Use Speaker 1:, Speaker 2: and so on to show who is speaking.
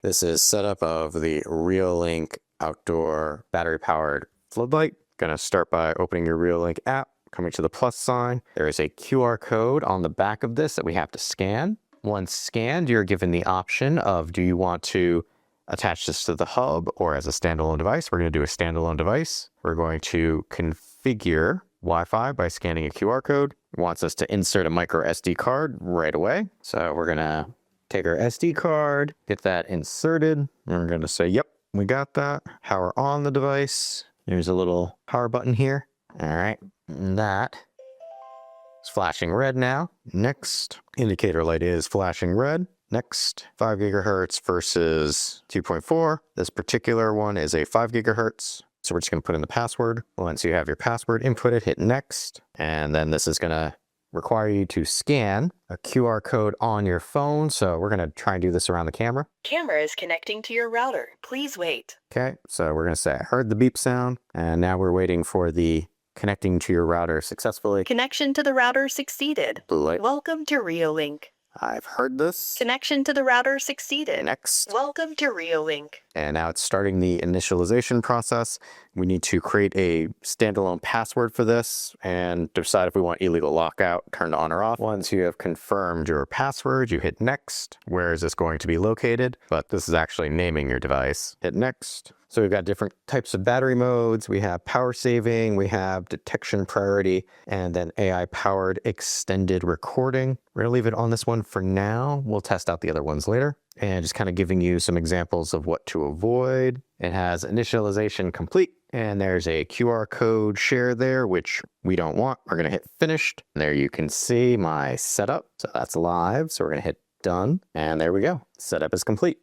Speaker 1: This is setup of the Reolink outdoor battery-powered floodlight. Gonna start by opening your Reolink app, coming to the plus sign. There is a QR code on the back of this that we have to scan. Once scanned, you're given the option of, do you want to attach this to the hub or as a standalone device? We're gonna do a standalone device. We're going to configure Wi-Fi by scanning a QR code. It wants us to insert a micro SD card right away. So we're gonna take our SD card, get that inserted, and we're going to say, yep, we got that. Power on the device. There's a little power button here. All right, and that is flashing red now. Next, indicator light is flashing red. Next, 5 gigahertz versus 2.4. This particular one is a 5 gigahertz. So we're just going to put in the password. Once you have your password inputted, hit next. And then this is going to require you to scan a QR code on your phone. So we're going to try and do this around the camera.
Speaker 2: Camera is connecting to your router. Please wait.
Speaker 1: Okay, so we're going to say, I heard the beep sound, and now we're waiting for the connecting to your router successfully.
Speaker 2: Connection to the router succeeded.
Speaker 1: Blue light.
Speaker 2: Welcome to Reolink.
Speaker 1: I've heard this.
Speaker 2: Connection to the router succeeded.
Speaker 1: Next.
Speaker 2: Welcome to Reolink.
Speaker 1: And now it's starting the initialization process. We need to create a standalone password for this and decide if we want illegal lockout turned on or off. Once you have confirmed your password, you hit next. Where is this going to be located? But this is actually naming your device. Hit next. So we've got different types of battery modes. We have power saving, we have detection priority, and then AI powered extended recording. We're gonna leave it on this one for now. We'll test out the other ones later. And just kind of giving you some examples of what to avoid. It has initialization complete, and there's a QR code share there, which we don't want. We're gonna hit finished. There you can see my setup. So that's live. So we're gonna hit done, and there we go. Setup is complete.